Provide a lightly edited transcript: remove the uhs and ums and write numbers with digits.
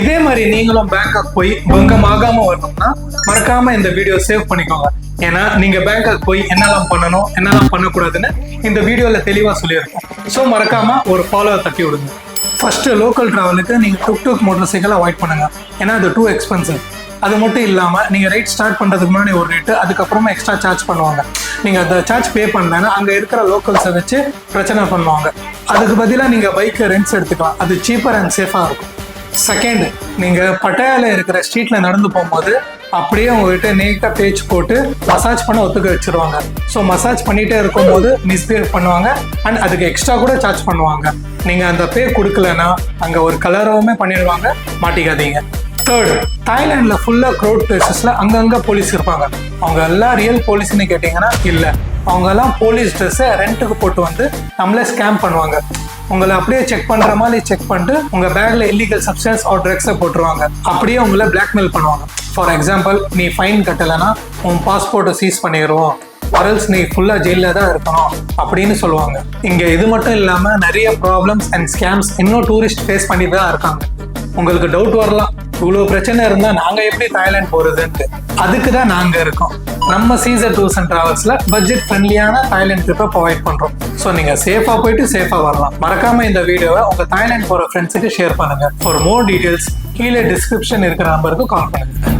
இதே மாதிரி நீங்களும் பேங்காக் போய் பங்கமாகாம வரணும்னா மறக்காம இந்த வீடியோ சேவ் பண்ணிக்கோங்க. ஏன்னா நீங்க பேங்காக் போய் என்னெல்லாம் பண்ணணும் என்னெல்லாம் பண்ணக்கூடாதுன்னு இந்த வீடியோல தெளிவா சொல்லியிருக்கோம். ஸோ மறக்காம ஒரு ஃபாலோ தட்டி விடுங்க. ஃபர்ஸ்ட் லோக்கல் டிராவலுக்கு நீங்க டுக் மோட்டர் சைக்கிள் அவாய்ட் பண்ணுங்க. ஏன்னா அது டூ எக்ஸ்பென்சிவ். அது மட்டும் இல்லாமல் நீங்கள் ரைட் ஸ்டார்ட் பண்ணுறதுக்கு முன்னாடி ஒரு ரேட்டு, அதுக்கப்புறமா எக்ஸ்ட்ரா சார்ஜ் பண்ணுவாங்க. நீங்கள் அந்த சார்ஜ் பே பண்ணலன்னா அங்கே இருக்கிற லோக்கல்ஸை வச்சு பிரச்சனை பண்ணுவாங்க. அதுக்கு பதிலாக நீங்கள் பைக்கை ரெண்ட்ஸ் எடுத்துக்கலாம். அது சீப்பர் அண்ட் சேஃபாக இருக்கும். செகண்ட், நீங்கள் பட்டாயாவில் இருக்கிற ஸ்ட்ரீட்டில் நடந்து போகும்போது அப்படியே உங்ககிட்ட நீட்டாக பேச்சு போட்டு மசாஜ் பண்ண ஒத்துக்க வச்சுருவாங்க. ஸோ மசாஜ் பண்ணிகிட்டே இருக்கும்போது மிஸ்பிஹேவ் பண்ணுவாங்க அண்ட் அதுக்கு எக்ஸ்ட்ரா கூட சார்ஜ் பண்ணுவாங்க. நீங்கள் அந்த பே கொடுக்கலன்னா அங்கே ஒரு கலரவுமே பண்ணிடுவாங்க. மாட்டிக்காதீங்க. தேர்ட், தாய்லாண்டில் ஃபுல்லாக க்ரௌட் பிளேசஸில் அங்கங்கே போலீஸ் இருப்பாங்க. அவங்க எல்லாம் ரியல் போலீஸ்ன்னு கேட்டிங்கன்னா இல்லை. அவங்கெல்லாம் போலீஸ் ட்ரெஸ்ஸை ரெண்ட்டுக்கு போட்டு வந்து நம்மளே ஸ்கேம் பண்ணுவாங்க. உங்களை அப்படியே செக் பண்ணுற மாதிரி செக் பண்ணிட்டு உங்கள் பேக்கில் இல்லீகல் சப்ஸ்டன்ஸ் ஆர் ட்ரக்ஸை போட்டுருவாங்க. அப்படியே உங்களை பிளாக்மெயில் பண்ணுவாங்க. ஃபார் எக்ஸாம்பிள், நீ ஃபைன் கட்டலைன்னா உன் பாஸ்போர்ட்டை சீஸ் பண்ணிடுவோம், வரல்ஸ் நீ ஃபுல்லாக ஜெயிலில் தான் இருக்கணும் அப்படின்னு சொல்லுவாங்க. இங்கே இது மட்டும் இல்லாமல் நிறைய ப்ராப்ளம்ஸ் அண்ட் ஸ்கேம்ஸ் இன்னும் டூரிஸ்ட் ஃபேஸ் பண்ணிட்டு தான் இருக்காங்க. உங்களுக்கு டவுட் வரலாம், இவ்வளோ பிரச்சனை இருந்தால் நாங்கள் எப்படி தாய்லாந்து போகிறதுன்ட்டு. அதுக்கு தான் நாங்கள் இருக்கோம். நம்ம சீசர் டூர்ஸ் அண்ட் ட்ராவல்ஸில் பட்ஜெட் ஃப்ரெண்ட்லியான தாய்லாந்து ட்ரிப்பை ப்ரொவைட் பண்ணுறோம். ஸோ நீங்கள் சேஃபாக போயிட்டு சேஃபாக வரலாம். மறக்காமல் இந்த வீடியோவை உங்கள் தாய்லாந்து போகிற ஃப்ரெண்ட்ஸுக்கு ஷேர் பண்ணுங்கள். ஃபார் மோர் டீட்டெயில்ஸ் கீழே டிஸ்கிரிப்ஷன் இருக்கிற நம்பருக்கு கால் பண்ணுங்கள்.